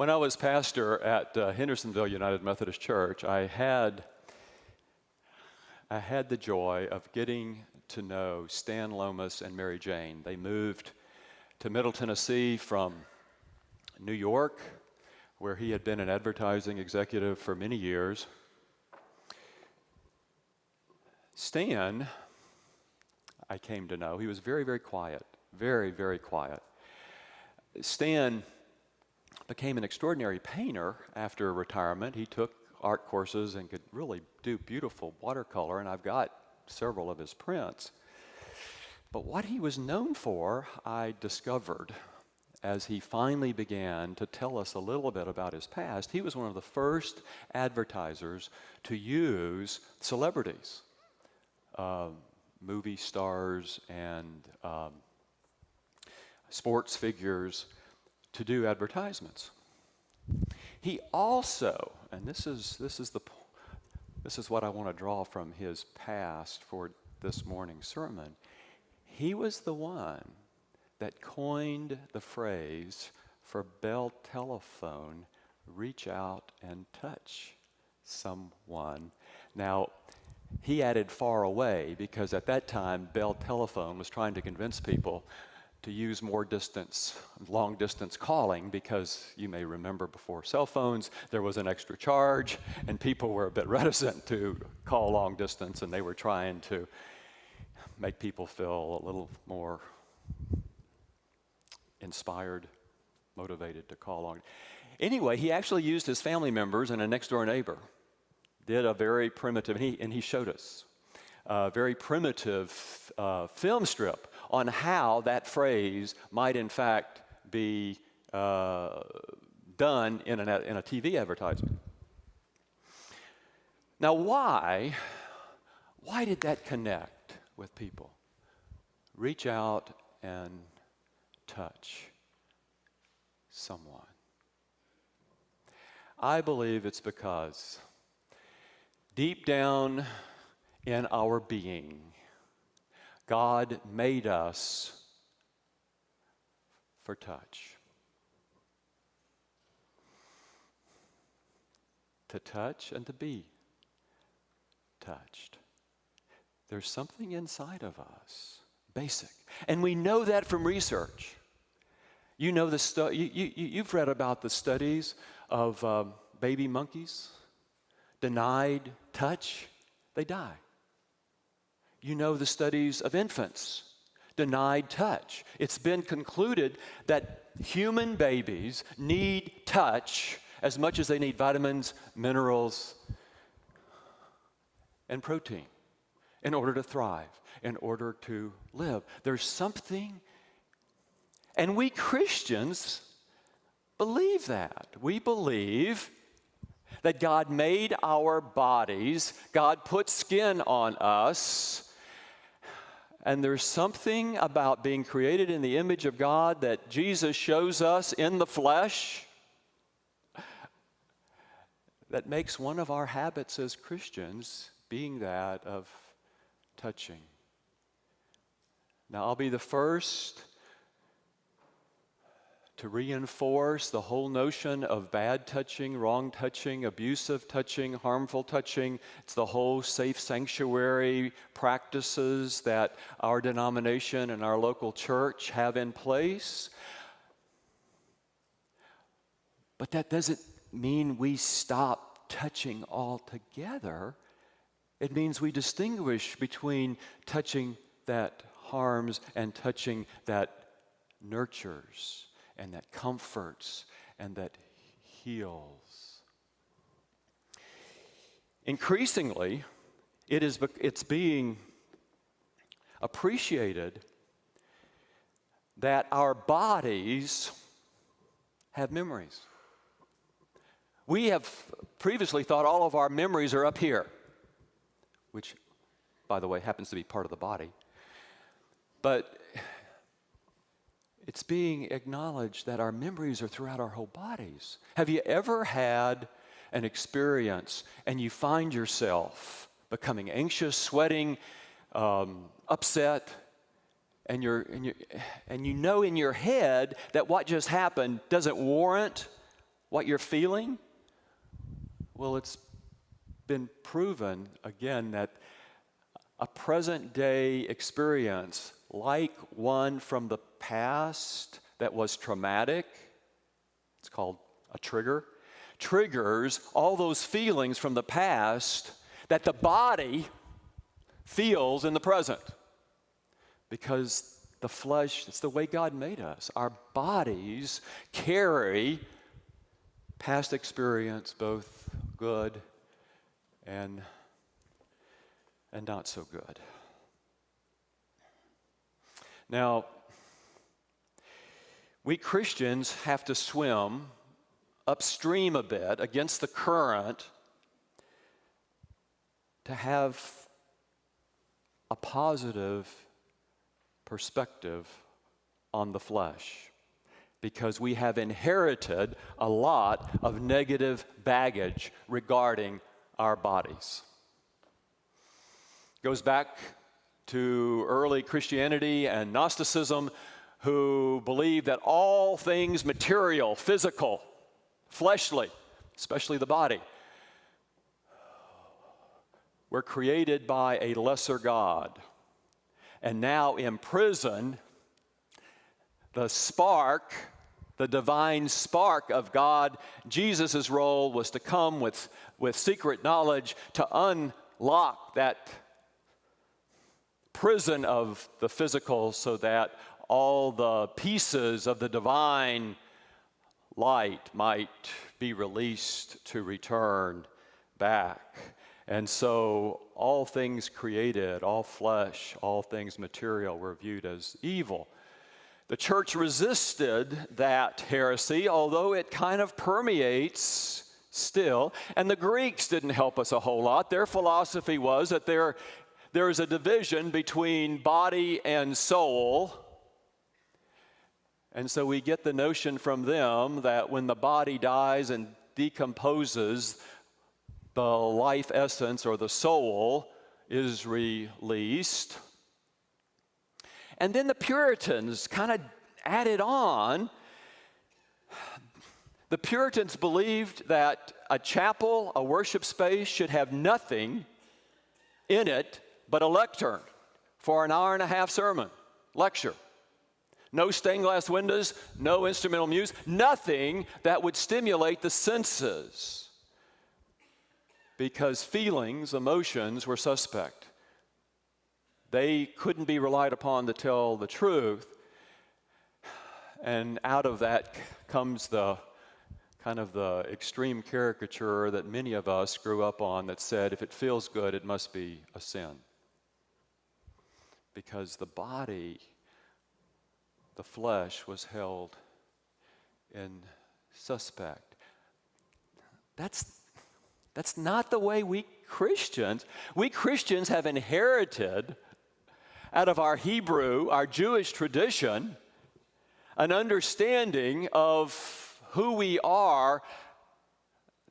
When I was pastor at Hendersonville United Methodist Church, I had the joy of getting to know Stan Lomas and Mary Jane. They moved to Middle Tennessee from New York, where he had been an advertising executive for many years. Stan, I came to know, he was very, very quiet, very, very quiet. Stan became an extraordinary painter after retirement. He took art courses and could really do beautiful watercolor, and I've got several of his prints. But what he was known for, I discovered as he finally began to tell us a little bit about his past. He was one of the first advertisers to use celebrities, movie stars and sports figures, to do advertisements. He also, and this is what I want to draw from his past for this morning's sermon. He was the one that coined the phrase for Bell Telephone, reach out and touch someone. Now, he added far away because at that time, Bell Telephone was trying to convince people to use more distance, long distance calling, because you may remember before cell phones, there was an extra charge and people were a bit reticent to call long distance, and they were trying to make people feel a little more inspired, motivated to call long. Anyway, he actually used his family members and a next door neighbor, did a very primitive, and he showed us a very primitive film strip on how that phrase might in fact be done in a TV advertisement. Now, why did that connect with people? Reach out and touch someone. I believe it's because deep down in our being, God made us for touch. To touch and to be touched. There's something inside of us, basic. And we know that from research. You know you've read about the studies of baby monkeys, denied touch, they die. You know the studies of infants, denied touch. It's been concluded that human babies need touch as much as they need vitamins, minerals, and protein in order to thrive, in order to live. There's something, and we Christians believe that. We believe that God made our bodies, God put skin on us, and there's something about being created in the image of God that Jesus shows us in the flesh that makes one of our habits as Christians being that of touching. Now, I'll be the first to reinforce the whole notion of bad touching, wrong touching, abusive touching, harmful touching. It's the whole safe sanctuary practices that our denomination and our local church have in place. But that doesn't mean we stop touching altogether. It means we distinguish between touching that harms and touching that nurtures and that comforts and that heals. Increasingly, it's being appreciated that our bodies have memories. We have previously thought all of our memories are up here, which, by the way, happens to be part of the body. But it's being acknowledged that our memories are throughout our whole bodies. Have you ever had an experience and you find yourself becoming anxious, sweating, upset, and you know in your head that what just happened doesn't warrant What you're feeling? Well, it's been proven, again, that a present-day experience, like one from the past that was traumatic, it's called a trigger, triggers all those feelings from the past that the body feels in the present. Because the flesh, it's the way God made us. Our bodies carry past experience, both good and not so good. Now, we Christians have to swim upstream a bit against the current to have a positive perspective on the flesh, because we have inherited a lot of negative baggage regarding our bodies. Goes back to early Christianity and Gnosticism, who believed that all things material, physical, fleshly, especially the body, were created by a lesser God. And now imprison the spark, the divine spark of God. Jesus' role was to come with secret knowledge to unlock that prison of the physical so that all the pieces of the divine light might be released to return back. And so all things created, all flesh, all things material were viewed as evil. The church resisted that heresy, although it kind of permeates still. And the Greeks didn't help us a whole lot. Their philosophy was that there is a division between body and soul. And so we get the notion from them that when the body dies and decomposes, the life essence or the soul is released. And then the Puritans kind of added on. The Puritans believed that a chapel, a worship space, should have nothing in it but a lectern for an hour and a half sermon, lecture. No stained glass windows, no instrumental music, nothing that would stimulate the senses. Because feelings, emotions were suspect. They couldn't be relied upon to tell the truth. And out of that comes the kind of the extreme caricature that many of us grew up on that said, if it feels good, it must be a sin. Because the body, the flesh, was held in suspect. That's not the way we Christians have inherited out of our Hebrew, our Jewish tradition, an understanding of who we are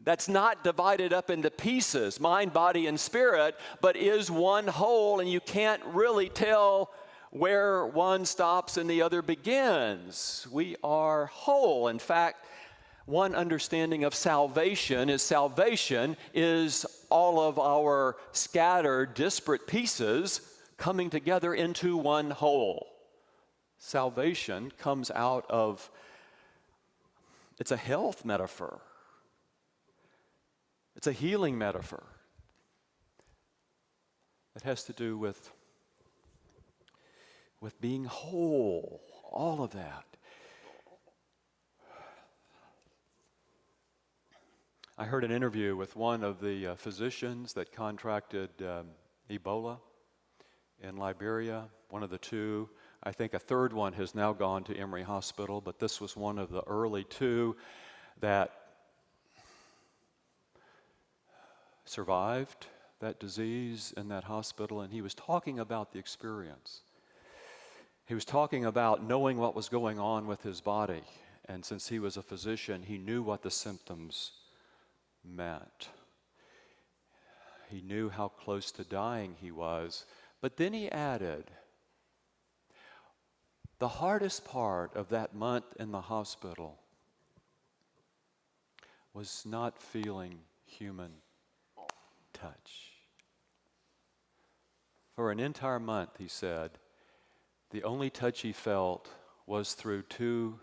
that's not divided up into pieces, mind, body, and spirit, but is one whole, and you can't really tell where one stops and the other begins. We are whole. In fact, one understanding of salvation is all of our scattered, disparate pieces coming together into one whole. Salvation comes out of, it's a health metaphor. It's a healing metaphor. It has to do with being whole, all of that. I heard an interview with one of the physicians that contracted Ebola in Liberia, one of the two. I think a third one has now gone to Emory Hospital, but this was one of the early two that survived that disease in that hospital, and he was talking about the experience. He was talking about knowing what was going on with his body, and since he was a physician, he knew what the symptoms meant. He knew how close to dying he was, but then he added, the hardest part of that month in the hospital was not feeling human touch. For an entire month, he said, the only touch he felt was through 2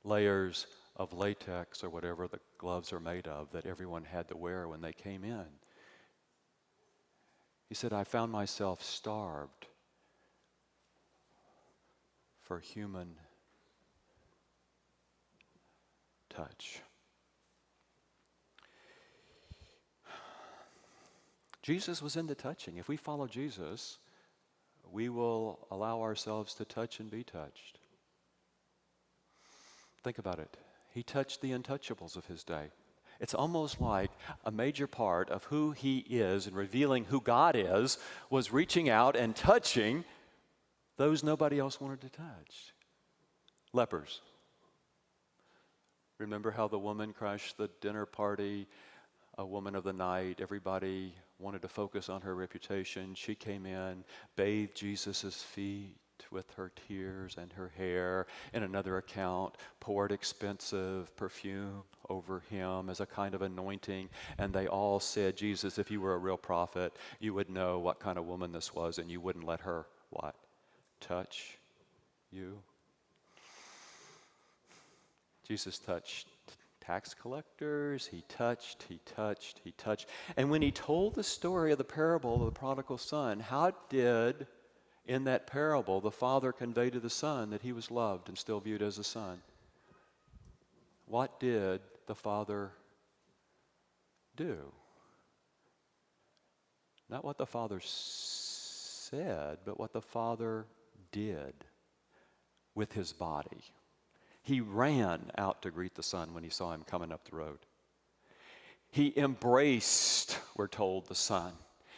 layers of latex or whatever the gloves are made of that everyone had to wear when they came in. He said, I found myself starved for human touch. Jesus was into touching. If we follow Jesus, we will allow ourselves to touch and be touched. Think about it. He touched the untouchables of his day. It's almost like a major part of who he is and revealing who God is was reaching out and touching those nobody else wanted to touch. Lepers. Remember how the woman crashed the dinner party, a woman of the night, everybody wanted to focus on her reputation. She came in, bathed Jesus' feet with her tears and her hair. In another account, poured expensive perfume over him as a kind of anointing. And they all said, Jesus, if you were a real prophet, you would know what kind of woman this was and you wouldn't let her, what? Touch you? Jesus touched tax collectors, he touched. And when he told the story of the parable of the prodigal son, how did, in that parable, the father convey to the son that he was loved and still viewed as a son? What did the father do? Not what the father said, but what the father did with his body. He ran out to greet the son when he saw him coming up the road. He embraced, we're told, the son.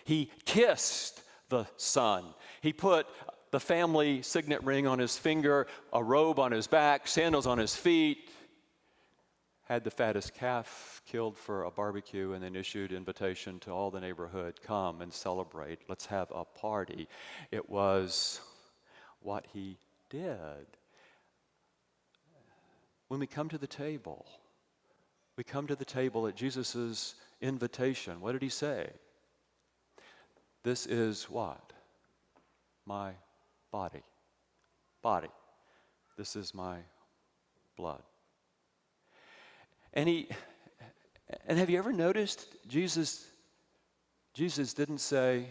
He kissed the son. He put the family signet ring on his finger, a robe on his back, sandals on his feet, had the fattest calf killed for a barbecue, and then issued invitation to all the neighborhood, come and celebrate, let's have a party. It was what he did. When we come to the table at Jesus' invitation. What did he say? This is what? My body. Body. This is my blood. And have you ever noticed Jesus didn't say,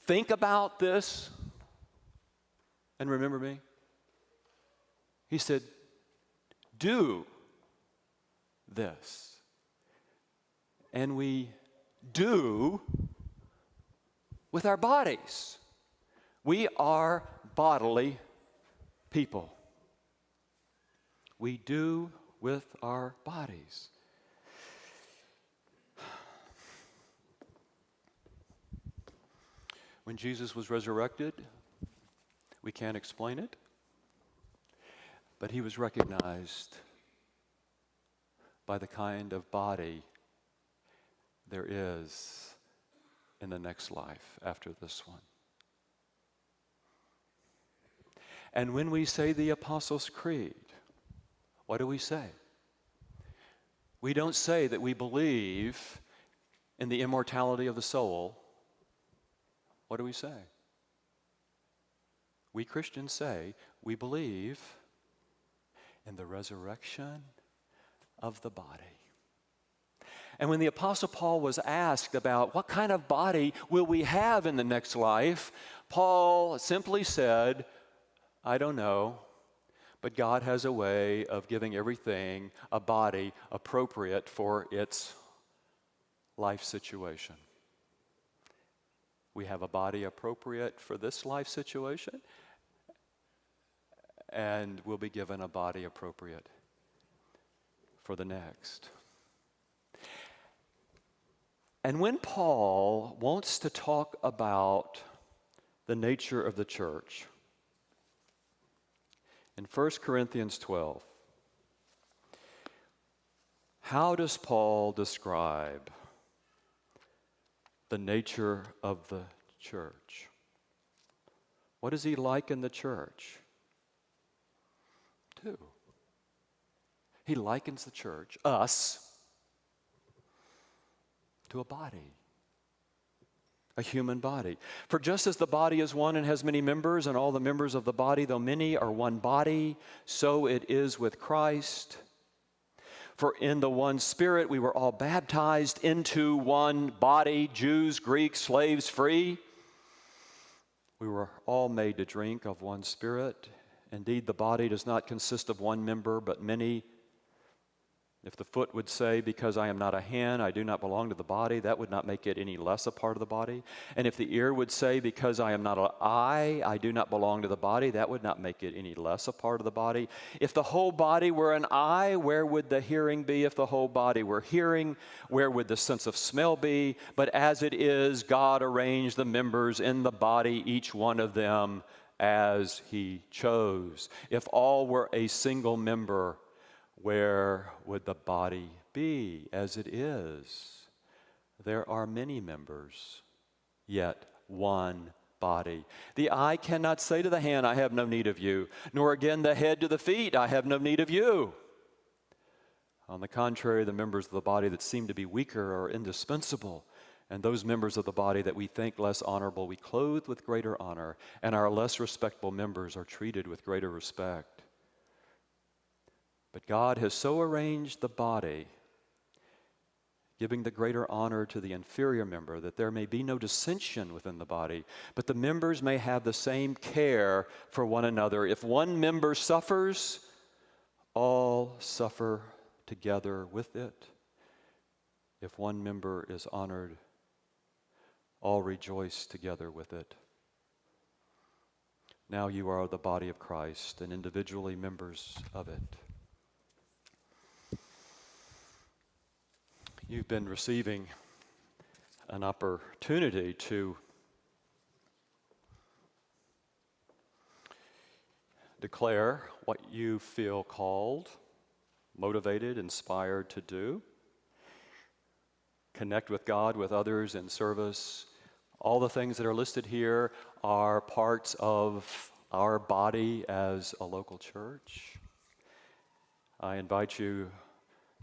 think about this and remember me? He said, do this. And we do with our bodies. We are bodily people. We do with our bodies. When Jesus was resurrected, we can't explain it, but he was recognized by the kind of body there is in the next life after this one. And when we say the Apostles' Creed, what do we say? We don't say that we believe in the immortality of the soul. What do we say? We Christians say we believe in the resurrection of the body. And when the Apostle Paul was asked about what kind of body will we have in the next life, Paul simply said, I don't know, but God has a way of giving everything a body appropriate for its life situation. We have a body appropriate for this life situation, and we'll be given a body appropriate for the next. And when Paul wants to talk about the nature of the church, in 1 Corinthians 12, how does Paul describe the nature of the church? What does he liken the church to? He likens the church, us, to a body, a human body. For just as the body is one and has many members, and all the members of the body, though many, are one body, so it is with Christ. For in the one Spirit we were all baptized into one body, Jews, Greeks, slaves, free. We were all made to drink of one Spirit. Indeed, the body does not consist of one member, but many. If the foot would say, because I am not a hand, I do not belong to the body, that would not make it any less a part of the body. And if the ear would say, because I am not an eye, I do not belong to the body, that would not make it any less a part of the body. If the whole body were an eye, where would the hearing be? If the whole body were hearing, where would the sense of smell be? But as it is, God arranged the members in the body, each one of them, as He chose. If all were a single member, where would the body be? As it is, there are many members, yet one body. The eye cannot say to the hand, I have no need of you, nor again the head to the feet, I have no need of you. On the contrary, the members of the body that seem to be weaker are indispensable, and those members of the body that we think less honorable we clothe with greater honor, and our less respectable members are treated with greater respect. But God has so arranged the body, giving the greater honor to the inferior member, that there may be no dissension within the body, but the members may have the same care for one another. If one member suffers, all suffer together with it. If one member is honored, all rejoice together with it. Now you are the body of Christ and individually members of it. You've been receiving an opportunity to declare what you feel called, motivated, inspired to do. Connect with God, with others in service. All the things that are listed here are parts of our body as a local church. I invite you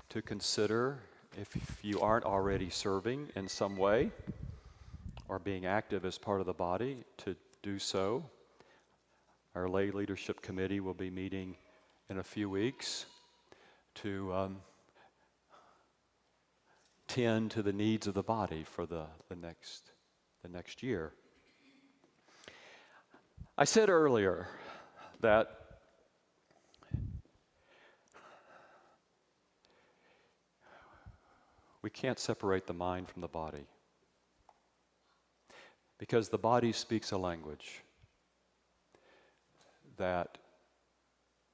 to consider, if you aren't already serving in some way or being active as part of the body, to do so. Our lay leadership committee will be meeting in a few weeks to tend to the needs of the body for the next year. I said earlier that we can't separate the mind from the body, because the body speaks a language that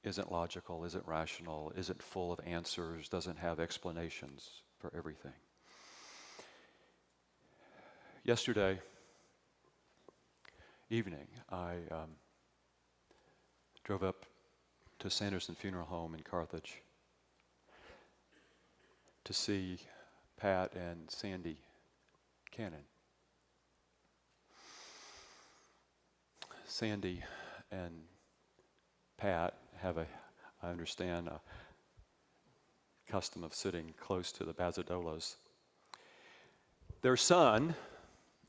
isn't logical, isn't rational, isn't full of answers, doesn't have explanations for everything. Yesterday evening, I drove up to Sanderson Funeral Home in Carthage to see Pat and Sandy Cannon. Sandy and Pat have I understand, a custom of sitting close to the Bazzadolas. Their son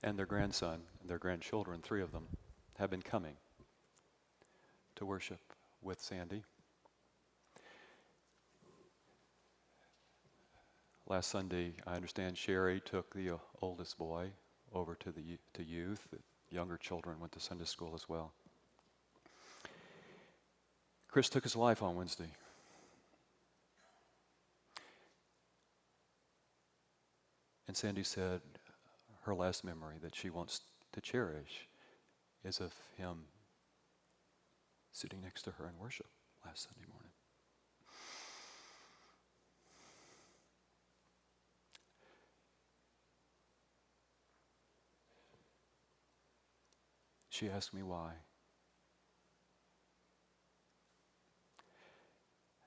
and their grandson and their grandchildren, 3 of them, have been coming to worship with Sandy. Last Sunday, I understand Sherry took the oldest boy over to youth. The younger children went to Sunday school as well. Chris took his life on Wednesday. And Sandy said her last memory that she wants to cherish is of him sitting next to her in worship last Sunday morning. She asked me why.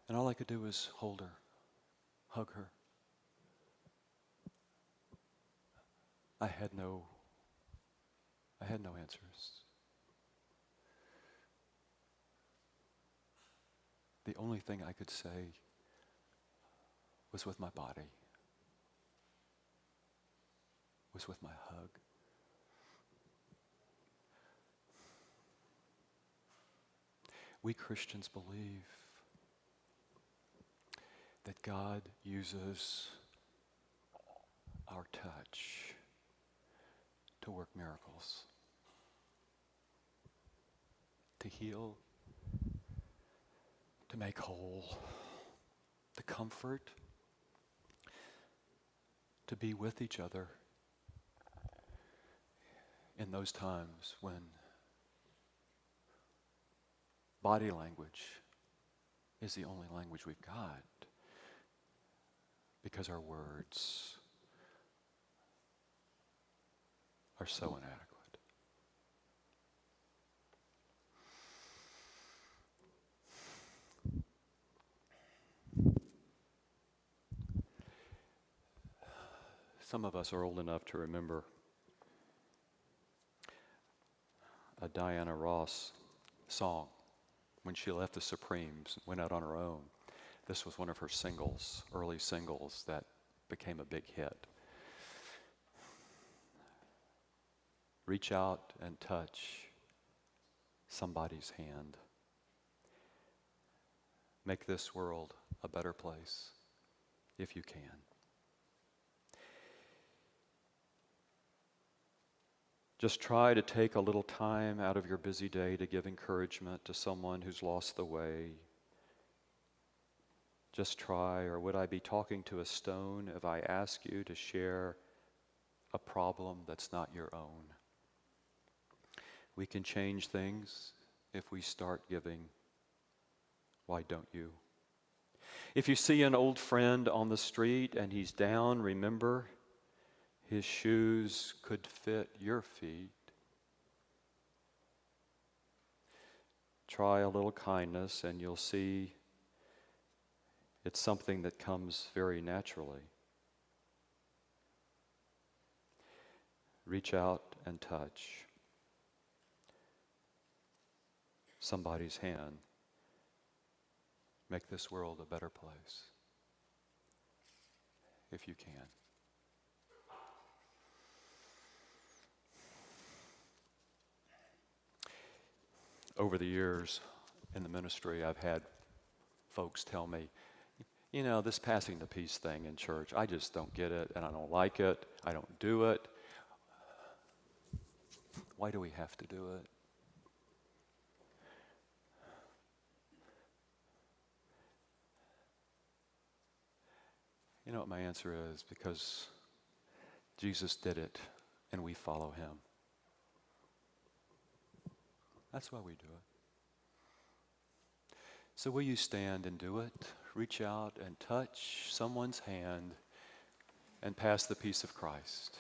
And all I could do was hold her, hug her. I had no answers. The only thing I could say was with my body, was with my hug. We Christians believe that God uses our touch to work miracles, to heal, to make whole, to comfort, to be with each other in those times when body language is the only language we've got, because our words are so inadequate. Some of us are old enough to remember a Diana Ross song when she left the Supremes and went out on her own. This was one of her singles, early singles, that became a big hit. Reach out and touch somebody's hand. Make this world a better place if you can. Just try to take a little time out of your busy day to give encouragement to someone who's lost the way. Just try, or would I be talking to a stone if I ask you to share a problem that's not your own? We can change things if we start giving. Why don't you? If you see an old friend on the street and he's down, remember, his shoes could fit your feet. Try a little kindness and you'll see it's something that comes very naturally. Reach out and touch somebody's hand. Make this world a better place if you can. Over the years in the ministry, I've had folks tell me, you know, this passing the peace thing in church, I just don't get it, and I don't like it. I don't do it. Why do we have to do it? You know what my answer is? Because Jesus did it, and we follow him. That's why we do it. So will you stand and do it? Reach out and touch someone's hand and pass the peace of Christ.